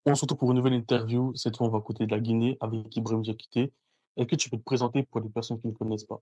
On se retrouve pour une nouvelle interview. Cette fois, on va côté de la Guinée avec Ibrahim Diakité. Est-ce que tu peux te présenter pour les personnes qui ne connaissent pas?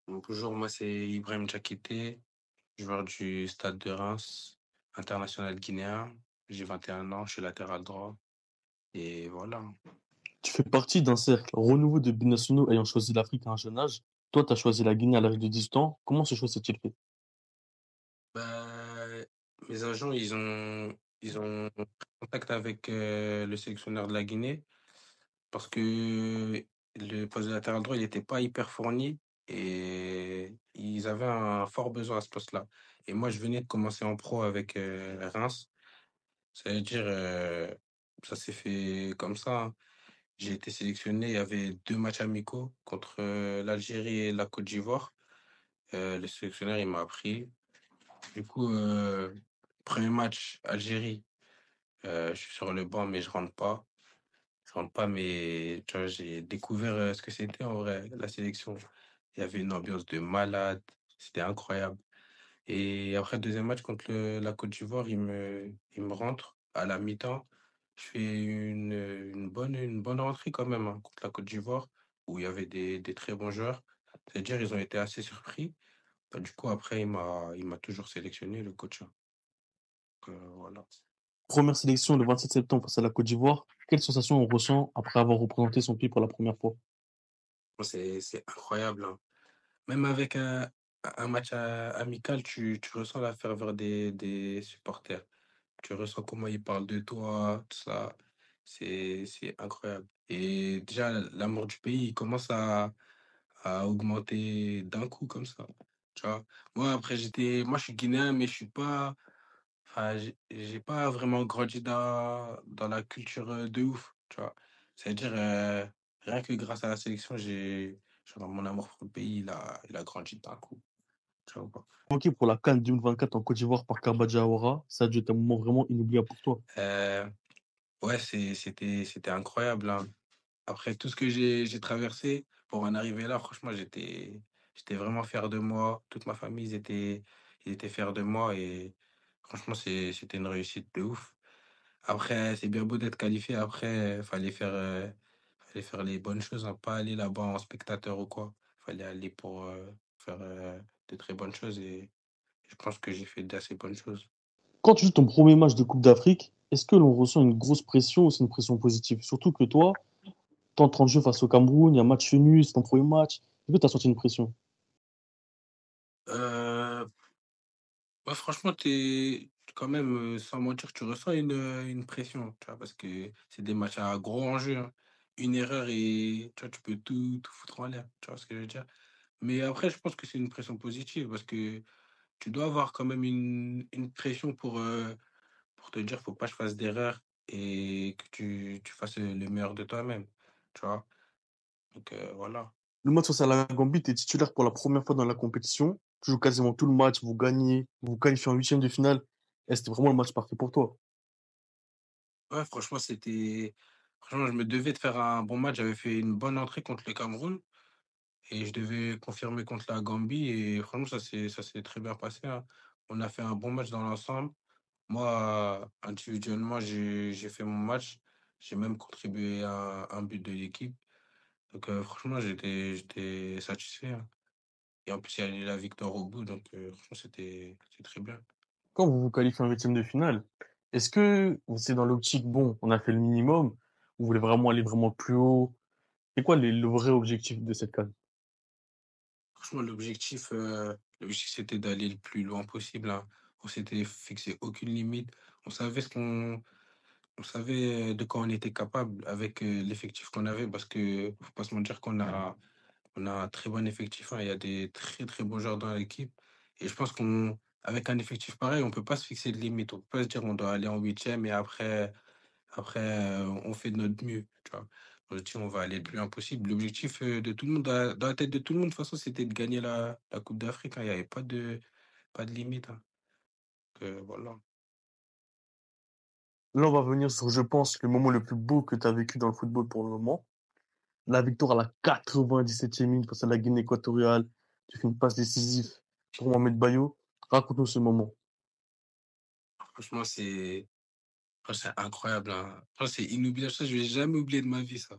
Bonjour, moi c'est Ibrahim Diakité, joueur du Stade de Reims, international guinéen. J'ai 21 ans, je suis latéral droit. Et voilà. Tu fais partie d'un cercle renouveau de binationaux ayant choisi l'Afrique à un jeune âge. Toi, tu as choisi la Guinée à l'âge de 18 ans. Comment ce choix s'est-il fait? Bah, mes agents, ils ont pris contact avec le sélectionneur de la Guinée parce que le poste de latéral droit, il n'était pas hyper fourni et ils avaient un fort besoin à ce poste-là. Et moi, je venais de commencer en pro avec Reims. Ça veut dire, ça s'est fait comme ça, hein. J'ai été sélectionné, il y avait 2 matchs amicaux contre, l'Algérie et la Côte d'Ivoire. Le sélectionneur, il m'a appris. Du coup, 1er match, Algérie, je suis sur le banc, mais je rentre pas. Je rentre pas, mais tu vois, j'ai découvert, ce que c'était en vrai, la sélection. Il y avait une ambiance de malade, c'était incroyable. Et après, deuxième match contre la Côte d'Ivoire, il me rentre à la mi-temps. Je fais une bonne rentrée quand même, hein, contre la Côte d'Ivoire, où il y avait des très bons joueurs. C'est-à-dire, ils ont été assez surpris. Bah, du coup, après, il m'a toujours sélectionné, le coach, hein. Donc, voilà. Première sélection le 27 septembre face à la Côte d'Ivoire. Quelle sensation on ressent après avoir représenté son pays pour la première fois? Bon, c'est incroyable, hein. Même avec un match amical, tu ressens la ferveur des supporters. Tu ressens comment ils parlent de toi, tout ça. C'est incroyable. Et déjà, l'amour du pays, il commence à augmenter d'un coup comme ça. Tu vois? Moi, après, moi, je suis guinéen, mais je suis pas, enfin, j'ai pas vraiment grandi dans la culture de ouf. Tu vois? C'est-à-dire, rien que grâce à la sélection, genre, mon amour pour le pays, il a grandi d'un coup. Tu vois ou pas? Ok, pour la CAN 2024 en Côte d'Ivoire par Kaba Diawara, ça a dû être un moment vraiment inoubliable pour toi. Euh, ouais, c'était incroyable, hein. Après tout ce que j'ai traversé pour en arriver là, franchement, j'étais vraiment fier de moi. Toute ma famille, ils étaient fiers de moi et franchement, c'était une réussite de ouf. Après, c'est bien beau d'être qualifié. Après, fallait faire les bonnes choses, hein, pas aller là-bas en spectateur ou quoi. Fallait aller pour faire de très bonnes choses et je pense que j'ai fait d'assez bonnes choses. Quand tu joues ton premier match de Coupe d'Afrique, est-ce que l'on ressent une grosse pression ou c'est une pression positive? Surtout que toi, t'es en train de jouer face au Cameroun, il y a un match nul, c'est ton premier match. Est-ce que tu as senti une pression? Euh, Ouais, franchement, quand même, sans mentir, tu ressens une pression, tu vois, parce que c'est des matchs à gros enjeux, hein. Une erreur et tu vois, tu peux tout foutre en l'air, tu vois ce que je veux dire? Mais après, je pense que c'est une pression positive parce que tu dois avoir quand même une pression pour te dire, faut pas que je fasse d'erreur et que tu fasses le meilleur de toi-même, tu vois? Donc, voilà. Le match face à la Gambie, tu es titulaire pour la première fois dans la compétition. Tu joues quasiment tout le match, vous gagnez, vous vous qualifiez en huitième de finale. Et c'était vraiment le match parfait pour toi. Ouais, franchement, je me devais de faire un bon match. J'avais fait une bonne entrée contre le Cameroun. Et je devais confirmer contre la Gambie et franchement, ça s'est très bien passé, hein. On a fait un bon match dans l'ensemble. Moi, individuellement, j'ai fait mon match. J'ai même contribué à un but de l'équipe. Donc, franchement, j'étais satisfait, hein. Et en plus, il y a eu la victoire au bout, donc franchement, c'était très bien. Quand vous vous qualifiez en huitième de finale, est-ce que c'est dans l'optique, bon, on a fait le minimum, vous voulez vraiment aller vraiment plus haut? C'est quoi le vrai objectif de cette CAN? Franchement, l'objectif, c'était d'aller le plus loin possible, hein. On s'était fixé aucune limite. On savait On savait de quoi on était capable avec l'effectif qu'on avait parce que faut pas se mentir qu'on a un très bon effectif, hein. Il y a des très très bons joueurs dans l'équipe et je pense qu'on avec un effectif pareil, on peut pas se fixer de limite. On peut pas se dire on doit aller en huitième et après on fait de notre mieux, tu vois. On se dit on va aller le plus loin possible. L'objectif de tout le monde dans la tête de tout le monde de toute façon c'était de gagner la Coupe d'Afrique, hein. Il y avait pas de limite, hein. Donc, voilà. Là, on va venir sur, je pense, le moment le plus beau que tu as vécu dans le football pour le moment. La victoire à la 97e minute face à la Guinée équatoriale. Tu fais une passe décisive pour Mohamed Bayo. Raconte-nous ce moment. Franchement, C'est incroyable, hein. C'est inoubliable. Ça, je vais jamais oublier de ma vie, ça.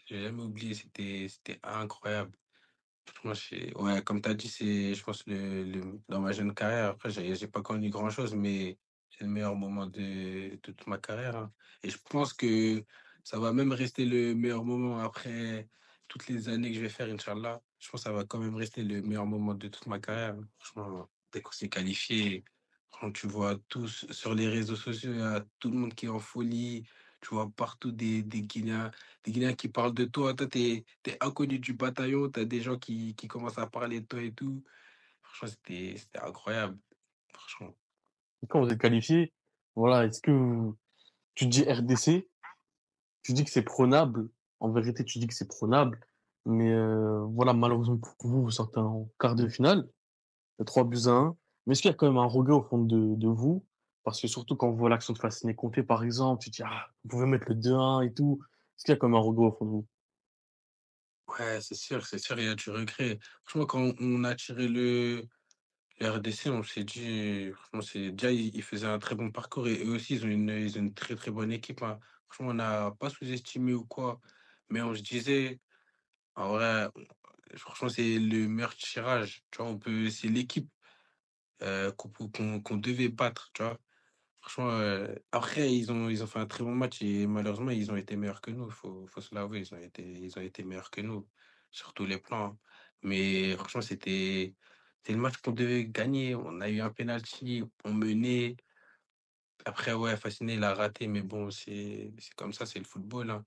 Je vais jamais oublier, c'était incroyable. Franchement, ouais, comme tu as dit, c'est, je pense, dans ma jeune carrière, après, j'ai pas connu grand-chose, mais c'est le meilleur moment de toute ma carrière, hein. Et je pense que ça va même rester le meilleur moment après toutes les années que je vais faire, Inch'Allah. Je pense que ça va quand même rester le meilleur moment de toute ma carrière, hein. Franchement, dès qu'on s'est qualifié, quand tu vois tous sur les réseaux sociaux, il y a tout le monde qui est en folie. Tu vois partout des Guinéens qui parlent de toi. Toi, t'es inconnu du bataillon, tu as des gens qui commencent à parler de toi et tout. Franchement, c'était incroyable. Franchement. Et quand vous êtes qualifié, voilà, tu dis RDC, tu dis que c'est prenable. En vérité, tu dis que c'est prenable. Mais voilà, malheureusement pour vous, vous sortez en quart de finale, 3-1. Mais est-ce qu'il y a quand même un regret au fond de vous? Parce que surtout quand on voit l'action de Fasciné compter, par exemple, tu te dis, ah, vous pouvez mettre le 2-1 et tout. Est-ce qu'il y a quand même un regret au fond de vous? Ouais, c'est sûr, il y a du regret. Franchement, quand on a tiré le RDC, on s'est dit, franchement, déjà, ils faisaient un très bon parcours et eux aussi, ils ont une très très bonne équipe, hein. Franchement, on n'a pas sous-estimé ou quoi, mais on se disait, en vrai, franchement, c'est le meilleur tirage. Tu vois, c'est l'équipe qu'on devait battre, tu vois. Franchement, après, ils ont fait un très bon match et malheureusement, ils ont été meilleurs que nous. Faut se l'avouer, ils ont été meilleurs que nous sur tous les plans, hein. Mais franchement, c'était le match qu'on devait gagner. On a eu un penalty, on menait. Après, ouais, Fasciné, il a raté, mais bon, c'est comme ça, c'est le football, hein.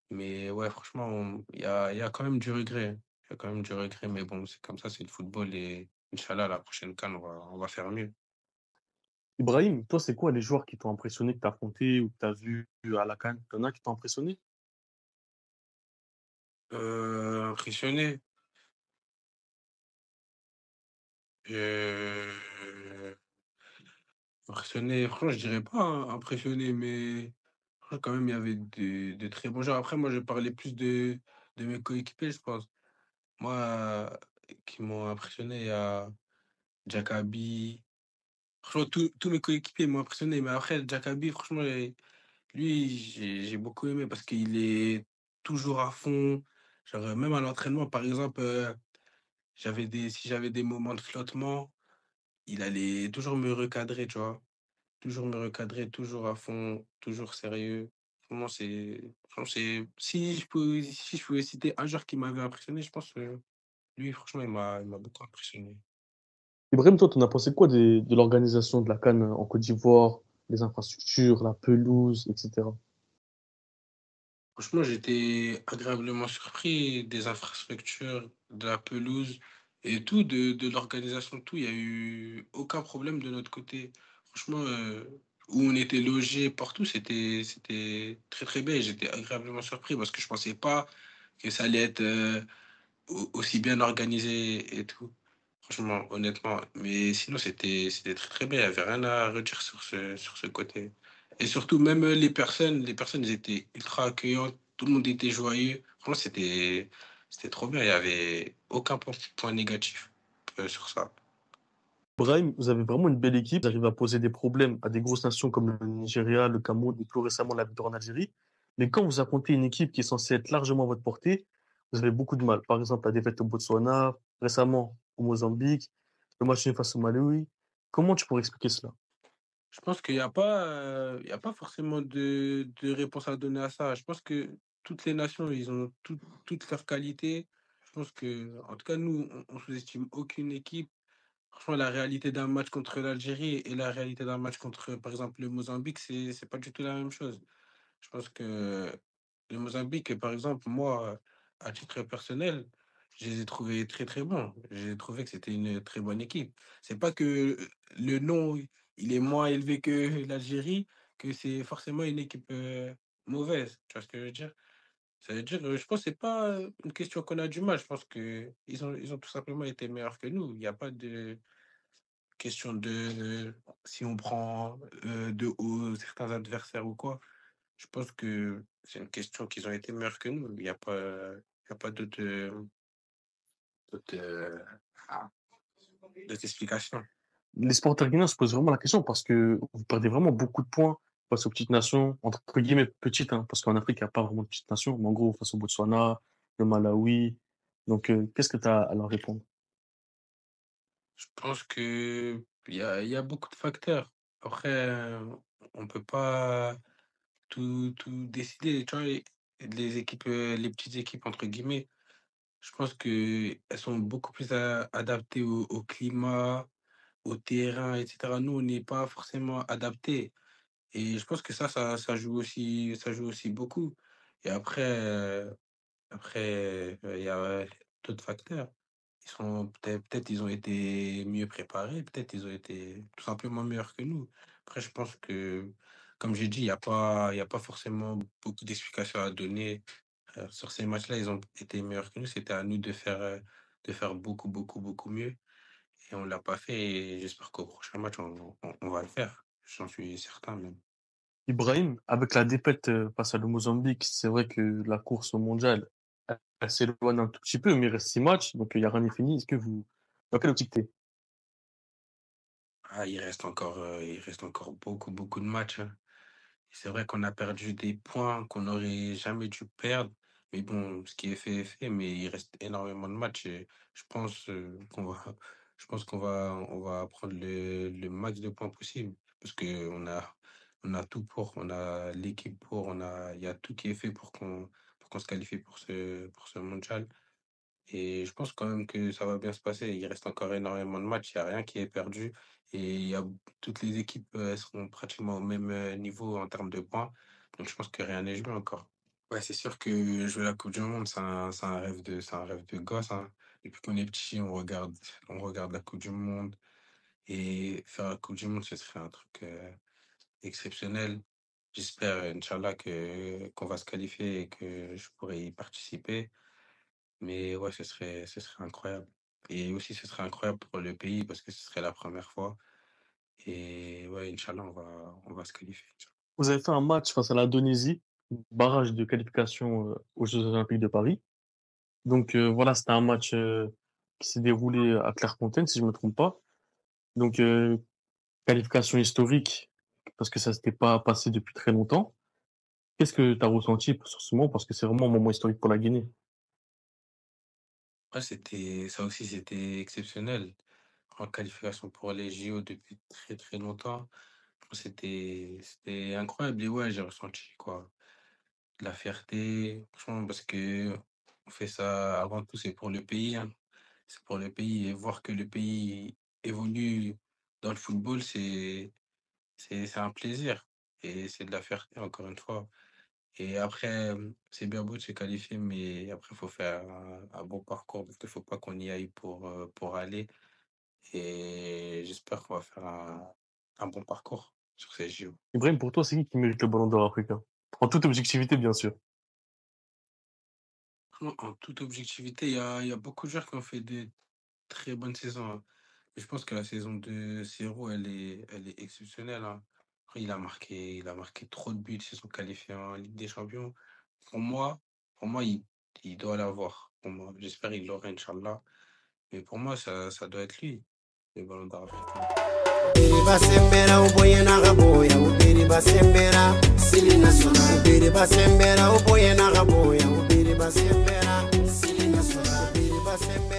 Mais ouais, franchement, il y a quand même du regret. Il y a quand même du regret, mais bon, c'est comme ça, c'est le football et Inch'Allah, la prochaine CAN, on va faire mieux. Ibrahim, toi, c'est quoi les joueurs qui t'ont impressionné, que t'as affronté ou que t'as vu à la CAN? T'en as qui t'ont impressionné? Impressionné. Heu, Impressionné, franchement, je dirais pas, hein, impressionné, mais quand même, il y avait de très bons joueurs. Après, moi, je parlais plus de mes coéquipiers, je pense. Moi, qui m'ont impressionné, il y a Jakaby. Franchement, tous mes coéquipiers m'ont impressionné, mais après, Jakaby, franchement, lui, j'ai beaucoup aimé parce qu'il est toujours à fond. Genre, même à l'entraînement, par exemple, si j'avais des moments de flottement, il allait toujours me recadrer, tu vois? Toujours me recadrer, toujours à fond, toujours sérieux. Franchement, c'est si je pouvais citer un joueur qui m'avait impressionné, je pense, lui, franchement, il m'a beaucoup impressionné. Ibrahim, toi, t'en as pensé quoi de l'organisation de la CAN en Côte d'Ivoire, les infrastructures, la pelouse, etc. Franchement, j'étais agréablement surpris des infrastructures, de la pelouse et tout, de l'organisation de tout. Il y a eu aucun problème de notre côté. Franchement, où on était logés partout, c'était très, très bien et j'étais agréablement surpris parce que je pensais pas que ça allait être, aussi bien organisé et tout. Franchement, honnêtement. Mais sinon, c'était très, très bien. Il y avait rien à redire sur ce côté. Et surtout, même les personnes, ils étaient ultra accueillantes. Tout le monde était joyeux. Franchement, c'était trop bien. Il y avait aucun point négatif sur ça. Ibrahim, vous avez vraiment une belle équipe. Vous arrivez à poser des problèmes à des grosses nations comme le Nigeria, le Cameroun et plus récemment la victoire en Algérie. Mais quand vous affrontez une équipe qui est censée être largement à votre portée, vous avez beaucoup de mal. Par exemple, la défaite au Botswana, récemment au Mozambique, le match nul face au Malawi. Comment tu pourrais expliquer cela? Je pense il y a pas forcément de réponse à donner à ça. Je pense que toutes les nations, ils ont toutes leurs qualités. Je pense que, en tout cas, nous, on sous-estime aucune équipe. Franchement, la réalité d'un match contre l'Algérie et la réalité d'un match contre, par exemple, le Mozambique, c'est pas du tout la même chose. Je pense que le Mozambique, par exemple, moi, à titre personnel, je les ai trouvés très, très bons. J'ai trouvé que c'était une très bonne équipe. C'est pas que le nom, il est moins élevé que l'Algérie, que c'est forcément une équipe mauvaise. Tu vois ce que je veux dire? Ça veut dire, je pense que c'est pas une question qu'on a du mal. Je pense que ils ont tout simplement été meilleurs que nous. Il n'y a pas de question de si on prend de haut certains adversaires ou quoi. Je pense que c'est une question qu'ils ont été meilleurs que nous. Il y a pas d'autre, ah, d'autre explication. Les supporters guinéens se posent vraiment la question parce que vous perdez vraiment beaucoup de points face aux petites nations, entre guillemets petites, hein, parce qu'en Afrique, il n'y a pas vraiment de petites nations, mais en gros, face au Botswana, le Malawi. Donc, qu'est-ce que tu as à leur répondre? Je pense que il y a beaucoup de facteurs. Après, on peut pas tout décider. Tu vois, les équipes, les petites équipes, entre guillemets, je pense que elles sont beaucoup plus adaptées au climat, au terrain, etc. Nous, on n'est pas forcément adaptés. Et je pense que ça joue aussi beaucoup. Et après, il y a d'autres facteurs. Peut-être ils ont été mieux préparés, peut-être ils ont été tout simplement meilleurs que nous. Après, je pense que, comme j'ai dit, il y a pas forcément beaucoup d'explications à donner. Sur ces matchs-là, ils ont été meilleurs que nous. C'était à nous de faire beaucoup, beaucoup, beaucoup mieux. Et on l'a pas fait. Et j'espère qu'au prochain match, on va le faire. J'en suis certain même. Ibrahim, avec la défaite face à le Mozambique, c'est vrai que la course au mondial, elle s'éloigne un tout petit peu, mais il reste 6 matchs, donc il n'y a rien n'est fini. Est-ce que vous, dans quelle optique t'es? Ah, il reste encore beaucoup, beaucoup de matchs, hein. C'est vrai qu'on a perdu des points qu'on n'aurait jamais dû perdre. Mais bon, ce qui est fait est fait, mais il reste énormément de matchs et je pense je pense on va prendre le max de points possible parce que on a tout pour, on a l'équipe pour, il y a tout qui est fait pour qu'on se qualifie pour ce mondial. Et je pense quand même que ça va bien se passer. Il reste encore énormément de matchs, il n'y a rien qui est perdu. Et toutes les équipes seront pratiquement au même niveau en termes de points. Donc je pense que rien n'est joué encore. Ouais, c'est sûr que jouer la Coupe du Monde, c'est un rêve de gosse, hein. Depuis qu'on est petit, on regarde la Coupe du Monde. Et faire la Coupe du Monde, ce serait un truc exceptionnel. J'espère, Inch'Allah, qu'on va se qualifier et que je pourrai y participer. Mais ouais, ce serait incroyable. Et aussi, ce serait incroyable pour le pays parce que ce serait la première fois. Et ouais, Inch'Allah, on va se qualifier. Vous avez fait un match face à l'Indonésie, barrage de qualification aux Jeux Olympiques de Paris. Donc voilà, c'était un match qui s'est déroulé à Clairefontaine, si je me trompe pas. Donc qualification historique, parce que ça s'était pas passé depuis très longtemps. Qu'est-ce que tu as ressenti sur ce moment? Parce que c'est vraiment un moment historique pour la Guinée. Ouais, ça aussi, c'était exceptionnel. En qualification pour les JO depuis très très longtemps. C'était incroyable. Et ouais, j'ai ressenti quoi. De la fierté, franchement, parce que on fait ça avant tout, c'est pour le pays, hein. C'est pour le pays. Et voir que le pays évolue dans le football, c'est un plaisir et c'est de la fierté, encore une fois. Et après, c'est bien beau de se qualifier, mais après, il faut faire un bon parcours parce qu'il faut pas qu'on y aille pour aller. Et j'espère qu'on va faire un bon parcours sur ces JO. Ibrahim, pour toi, c'est qui mérite le ballon d'or africain? En toute objectivité, bien sûr. Franchement, en toute objectivité, il y a beaucoup de joueurs qui ont fait des très bonne saison, hein. Je pense que la saison de Serrault, elle est exceptionnelle, hein. Après, il a marqué trop de buts, ils se sont qualifiés en Ligue des Champions. Pour moi, pour moi, il doit l'avoir. Pour moi, j'espère qu'il l'aura, Inch'Allah. Mais pour moi, ça doit être lui, le ballon d'or africain. Ubiri basembera uboye nagaboya ubiri basembera sili national ubiri basembera uboye nagaboya ubiri basembera sili national ubiri basembera